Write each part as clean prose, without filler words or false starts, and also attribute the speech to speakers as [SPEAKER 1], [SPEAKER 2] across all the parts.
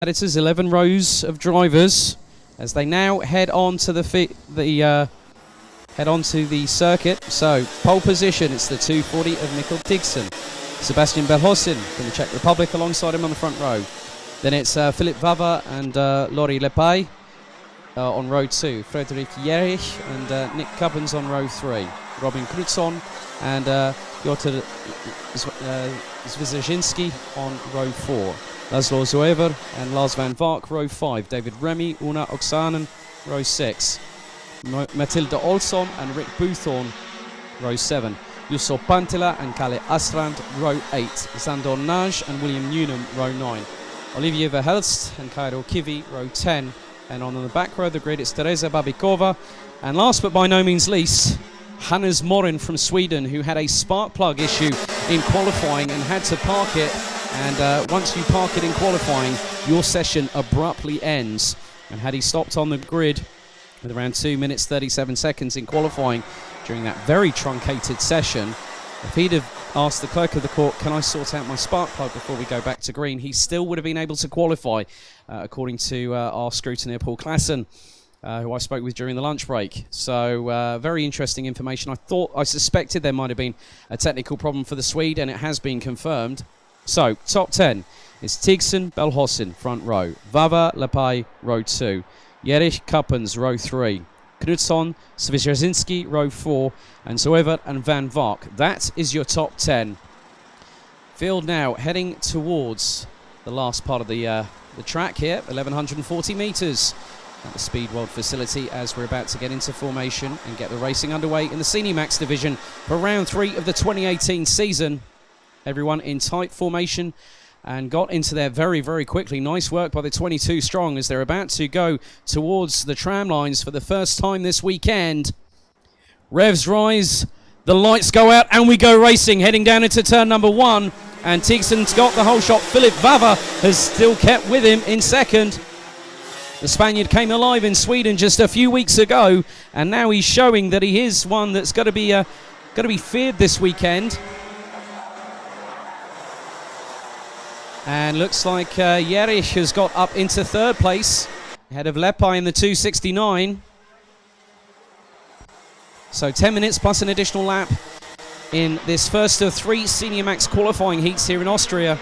[SPEAKER 1] Editors, 11 rows of drivers as they now head on to the circuit. So pole position, it's the 240 of Mikkel Tigson. Sebastian Belhosin from the Czech Republic alongside him on the front row. Then it's Philipp Vava and Lori Lepay on row 2. Frederik Jerich and Nick Cubbins on row 3. Robin Knutsson and Piotr Zwizinski on row 4. Laszlo Zoever and Lars van Vark, row 5. David Remy, Una Oksanen, row 6. Matilda Olsson and Rick Boothorn, row 7. Jusso Pantila and Kalle Astrand, row 8. Sandor Naj and William Newnham, row 9. Olivier Verhelst and Kairo Kivi, row 10. And on the back row of the grid, it's Teresa Babikova. And last but by no means least, Hannes Morin from Sweden, who had a spark plug issue in qualifying and had to park it. And once you park it in qualifying, your session abruptly ends. And had he stopped on the grid with around 2 minutes 37 seconds in qualifying during that very truncated session, if he'd have asked the clerk of the court, can I sort out my spark plug before we go back to green, he still would have been able to qualify, according to our scrutineer Paul Klassen, who I spoke with during the lunch break. So very interesting information. I suspected there might have been a technical problem for the Swede, and it has been confirmed. So, top 10 is Tigson, Belhosin, front row. Vava, Lepay, row 2. Jerich, Kuppens, row 3. Knutsson, Zwizinski, row 4. And Zoever and Van Vark. That is your top 10. Field now heading towards the last part of the track here, 1,140 metres at the Speed World facility, as we're about to get into formation and get the racing underway in the Senior Max division for round 3 of the 2018 season. Everyone in tight formation and got into there very, very quickly. Nice work by the 22 strong as they're about to go towards the tram lines for the first time this weekend. Revs rise, the lights go out, and we go racing, heading down into turn number 1. And Tigson's got the whole shot. Philipp Vava has still kept with him in second. The Spaniard came alive in Sweden just a few weeks ago, and now he's showing that he is one that's got to be feared this weekend. And looks like Jerich has got up into third place, ahead of Lepay in the 269. So 10 minutes plus an additional lap in this first of 3 Senior Max qualifying heats here in Austria.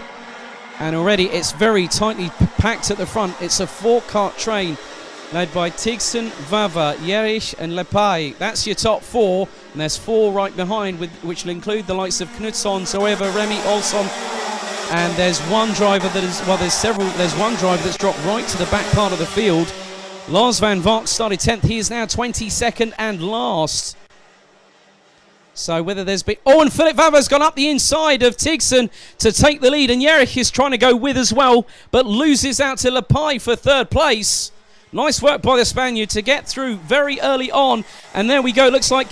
[SPEAKER 1] And already it's very tightly packed at the front. It's a 4-cart train led by Tigson, Vava, Jerich and Lepay. That's your top 4, and there's 4 right behind, which will include the likes of Knutsson, Zoever, Remy, Olsson. And there's one driver that is, well, there's one driver that's dropped right to the back part of the field. Lars van Vark started 10th. He is now 22nd and last. So whether there's been... Oh, and Philipp Vava's gone up the inside of Tigson to take the lead. And Jerich is trying to go with as well, but loses out to Lepay for third place. Nice work by the Spaniard to get through very early on. And there we go. Looks like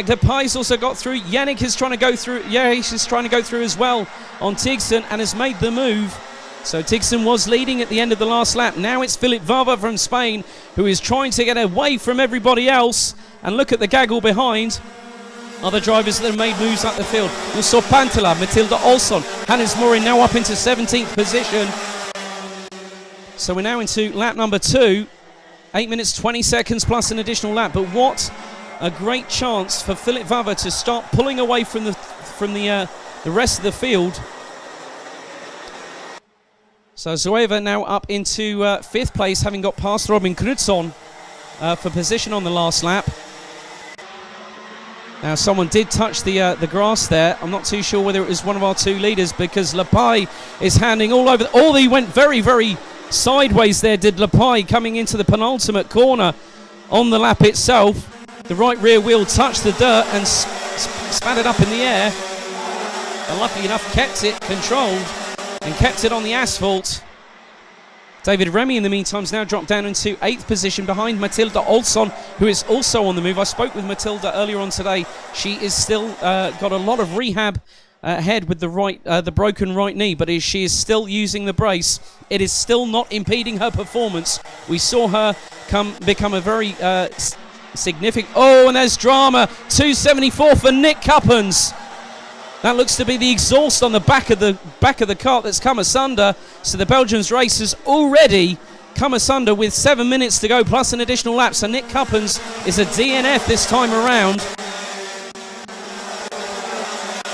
[SPEAKER 1] Lepay's also got through. Yannick is trying to go through. Jerich is trying to go through as well on Tigson and has made the move. So Tigson was leading at the end of the last lap. Now it's Philipp Vava from Spain who is trying to get away from everybody else. And look at the gaggle behind. Other drivers that have made moves up the field. Jusso Pantila, Matilda Olsson, Hannes Morin now up into 17th position. So we're now into lap number 2. 8 minutes 20 seconds plus an additional lap. But what a great chance for Philipp Vava to start pulling away from the rest of the field. So Zoever now up into 5th place, having got past Robin Knutsson for position on the last lap. Now someone did touch the grass there. I'm not too sure whether it was one of our 2 leaders, because Lepay is handing all over. He went very, very sideways there, did Lepay, coming into the penultimate corner on the lap itself. The right rear wheel touched the dirt and spat it up in the air, and luckily enough kept it controlled and kept it on the asphalt. David Remy in the meantime has now dropped down into 8th position behind Matilda Olsson, who is also on the move. I spoke with Matilda earlier on today. She is still got a lot of rehab ahead with the broken right knee, but she is still using the brace. It is still not impeding her performance. We saw her become a very significant... Oh, and there's drama. 274 for Nick Cuppens. That looks to be the exhaust on the back of the cart that's come asunder. So the Belgians' race has already come asunder with 7 minutes to go plus an additional lap. So Nick Cuppens is a DNF this time around.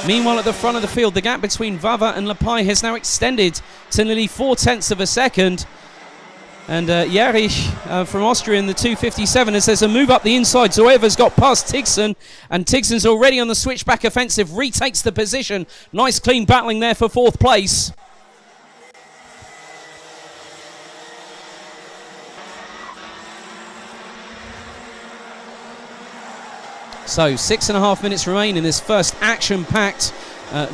[SPEAKER 1] Meanwhile, at the front of the field, the gap between Vava and Lepai has now extended to nearly 0.4 of a second. And Jährich from Austria in the 2:57 as there's a move up the inside. Zoever's got past Tigson, and Tigson's already on the switchback offensive, retakes the position. Nice clean battling there for 4th place. So 6.5 minutes remain in this first action-packed,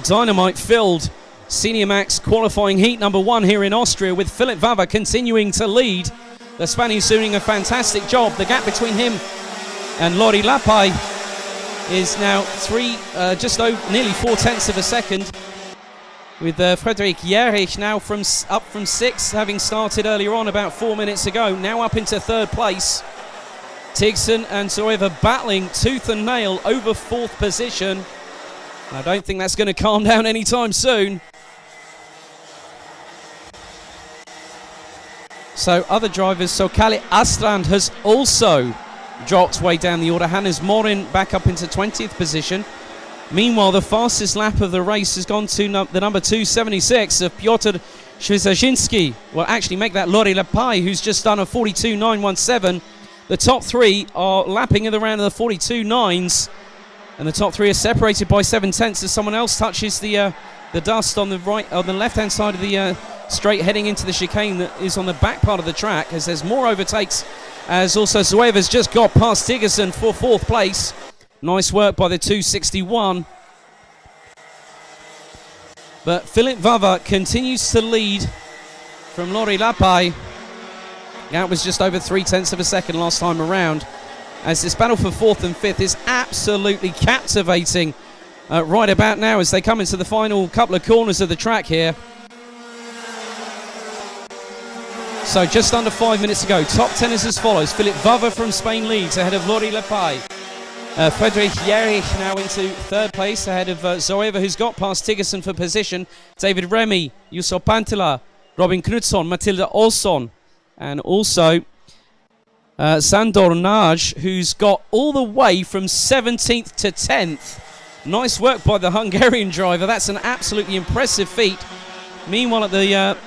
[SPEAKER 1] dynamite-filled Senior Max qualifying heat number 1 here in Austria, with Philip Vava continuing to lead. The Spaniard's doing a fantastic job. The gap between him and Lori Lapai is now just over nearly 0.4 of a second, with Frederik Jährich now up from 6th, having started earlier on about 4 minutes ago, now up into 3rd place. Tigson and Zoeva battling tooth and nail over 4th position. I don't think that's going to calm down anytime soon. So other drivers, so Kalle Astrand has also dropped way down the order. Hannes Morin back up into 20th position. Meanwhile, the fastest lap of the race has gone to the number 276 of Piotr Świeżaczynski. Well, actually make that Lori Lepai, who's just done a 42.917. The top 3 are lapping in around the 42.9s. And the top 3 are separated by 0.7 as someone else touches the dust on the left-hand side of the straight heading into the chicane that is on the back part of the track, as there's more overtakes, as also Zoeva's just got past Tigerson for 4th place. Nice work by the 261. But Philip Vava continues to lead from Lori Lapai. That was just over 0.3 of a second last time around, as this battle for 4th and 5th is absolutely captivating right about now as they come into the final couple of corners of the track here. So just under 5 minutes to go. Top 10 is as follows. Philip Vava from Spain leads ahead of Lori Lepai. Frederik Jährich now into 3rd place ahead of Zoeva, who's got past Tigerson for position. David Remy, Jusso Pantila, Robin Knutsson, Matilda Olsson, and also Sandor Naj, who's got all the way from 17th to 10th. Nice work by the Hungarian driver. That's an absolutely impressive feat. Meanwhile,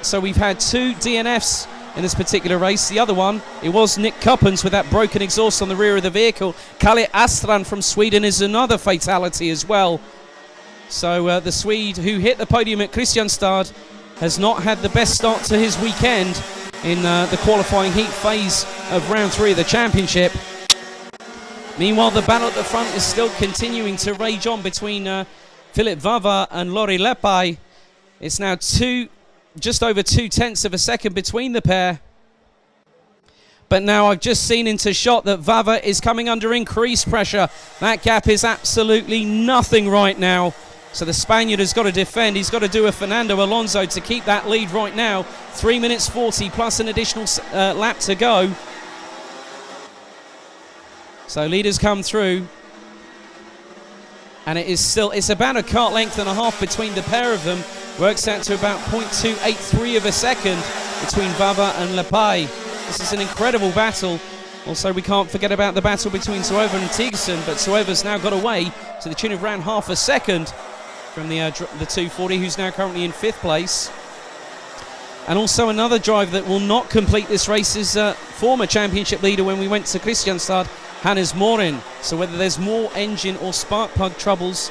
[SPEAKER 1] so we've had 2 DNFs in this particular race. The other one, it was Nick Cuppens with that broken exhaust on the rear of the vehicle. Kalle Astrand from Sweden is another fatality as well. So the Swede who hit the podium at Kristianstad has not had the best start to his weekend in the qualifying heat phase of round 3 of the championship. Meanwhile, the battle at the front is still continuing to rage on between Philip Vava and Lori Lepai. It's now just over 0.2 of a second between the pair. But now I've just seen into shot that Vava is coming under increased pressure. That gap is absolutely nothing right now. So the Spaniard has got to defend. He's got to do a Fernando Alonso to keep that lead right now. 3 minutes 40 plus an additional lap to go. So leaders come through. And it's about a kart length and a half between the pair of them. Works out to about 0.283 of a second between Vava and Lepai. This is an incredible battle. Also, we can't forget about the battle between Zoeva and Tigson, but Zoeva's now got away to the tune of around half a second from the 240, who's now currently in 5th place. And also another driver that will not complete this race is former championship leader when we went to Kristianstad, Hannes Morin. So whether there's more engine or spark plug troubles,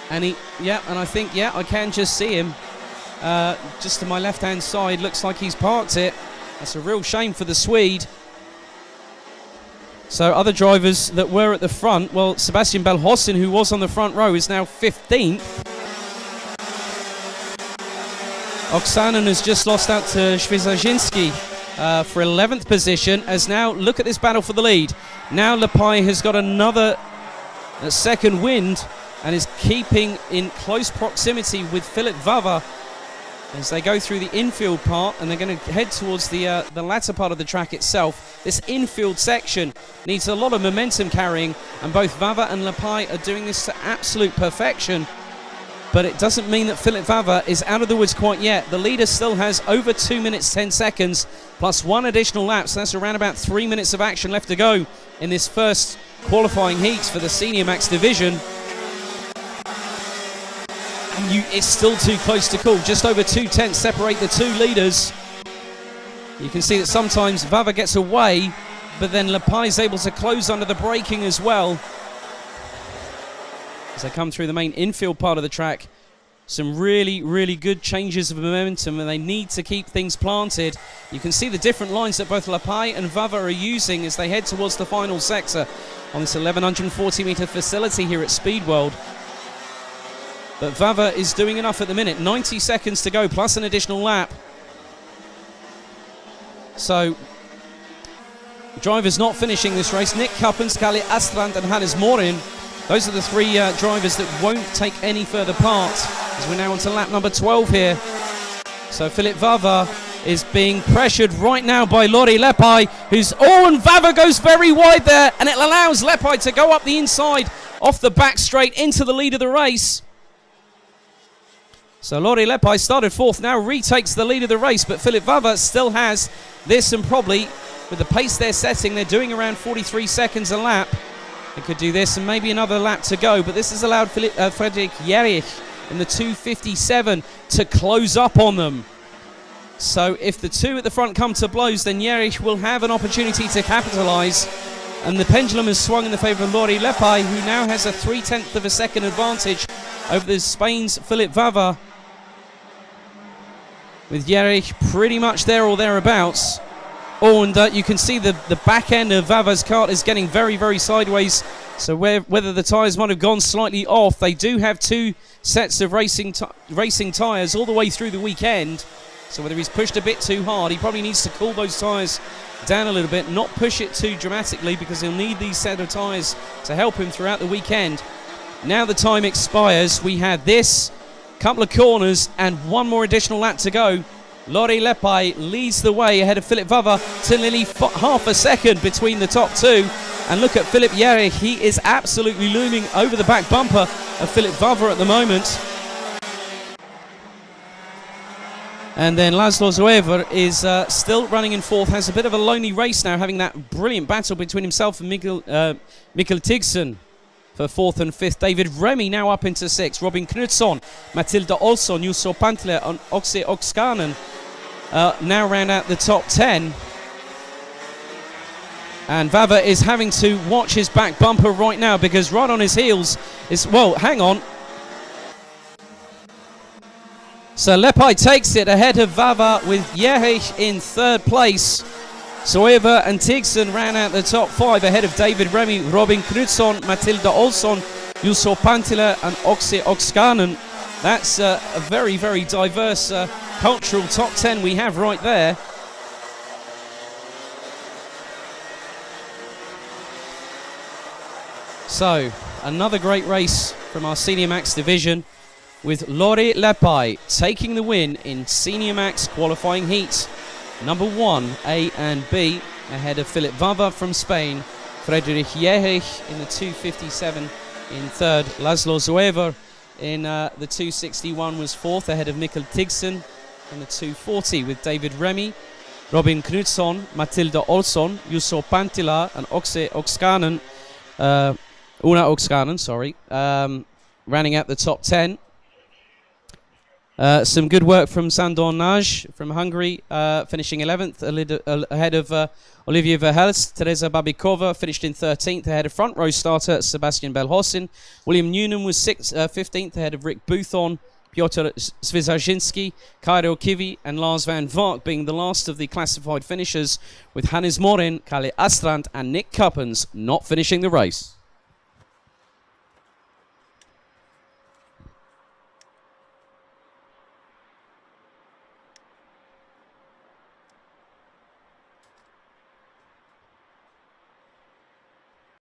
[SPEAKER 1] and I can just see him just to my left-hand side. Looks like he's parked it. That's a real shame for the Swede. So other drivers that were at the front, well, Sebastian Belhossin, who was on the front row, is now 15th. Oksanen has just lost out to Świeżaczynski for 11th position, as now look at this battle for the lead. Now Lepai has got another second wind and is keeping in close proximity with Philip Vava as they go through the infield part, and they're going to head towards the latter part of the track itself. This infield section needs a lot of momentum carrying, and both Vava and Lepai are doing this to absolute perfection. but it doesn't mean that Philip Vava is out of the woods quite yet. The leader still has over 2 minutes 10 seconds plus 1 additional lap, so that's around about 3 minutes of action left to go in this first qualifying heat for the Senior Max division. And it's still too close to call. Just over 2 tenths separate the two leaders. You can see that sometimes Vava gets away, but then Lepai is able to close under the braking as well. As they come through the main infield part of the track, some really, really good changes of momentum, and they need to keep things planted. You can see the different lines that both Lepai and Vava are using as they head towards the final sector on this 1140 metre facility here at Speed World. But Vava is doing enough at the minute. 90 seconds to go, plus an additional lap. So, drivers not finishing this race: Nick Cuppens, Kalle Astrand and Hannes Morin. Those are the three drivers that won't take any further part, as we're now on to lap number 12 here. So Philip Vava is being pressured right now by Lauri Lepai, and Vava goes very wide there, and it allows Lepai to go up the inside off the back straight into the lead of the race. So Lauri Lepai started fourth, now retakes the lead of the race, but Philip Vava still has this, and probably with the pace they're setting, they're doing around 43 seconds a lap. They could do this and maybe another lap to go, but this has allowed Frederik Jerich in the 2:57 to close up on them. So if the two at the front come to blows, then Jerich will have an opportunity to capitalise, and the pendulum has swung in the favour of Lauri Lepai, who now has a 3/10 of a second advantage over Spain's Philip Vava, with Jerich pretty much there or thereabouts. Oh, and you can see the back end of Vava's kart is getting very, very sideways. So whether the tyres might have gone slightly off, they do have two sets of racing tyres all the way through the weekend. So whether he's pushed a bit too hard, he probably needs to cool those tyres down a little bit, not push it too dramatically, because he'll need these set of tyres to help him throughout the weekend. Now the time expires. We had this couple of corners and one more additional lap to go. Lauri Lepai leads the way ahead of Philip Vava to nearly half a second between the top two. And look at Philip Jerich, he is absolutely looming over the back bumper of Philip Vava at the moment. And then Laszlo Zoever is still running in fourth, has a bit of a lonely race now, having that brilliant battle between himself and Mikkel Tigson for fourth and fifth. David Remy now up into sixth. Robin Knutsson, Matilda Olsson, Jusso Pantelä and Oxe Oxkanen now round out the top 10. And Vava is having to watch his back bumper right now, because right on his heels is, well, hang on. So Lepai takes it ahead of Vava with Jerich in third place. Zoever and Tigson ran out the top five ahead of David Remy, Robin Knutsson, Matilda Olsson, Jusso Pantelä and Oxe Oxkanen. That's a very, very diverse cultural top 10 we have right there. So, another great race from our Senior Max division, with Lauri Lepai taking the win in Senior Max qualifying heats. Number 1, A and B, ahead of Philip Vava from Spain, Frederik Jerich in the 2:57 in third, Laszlo Zoever in the 2:61 was fourth, ahead of Mikkel Tigson in the 2:40 with David Remy, Robin Knutsson, Matilda Olsson, Jusso Pantelä and Oxe Oxkanen, Una Oxkanen, rounding out the top 10. Some good work from Sandor Nagy from Hungary, finishing 11th, ahead of Olivier Verhelst. Teresa Babikova finished in 13th, ahead of front row starter Sebastian Belhosin. William Noonan was 15th, ahead of Rick Boothorn, Piotr Svizarzinski, Kairo Kivi and Lars van Vark being the last of the classified finishers, with Hannes Morin, Kalle Astrand and Nick Cuppens not finishing the race.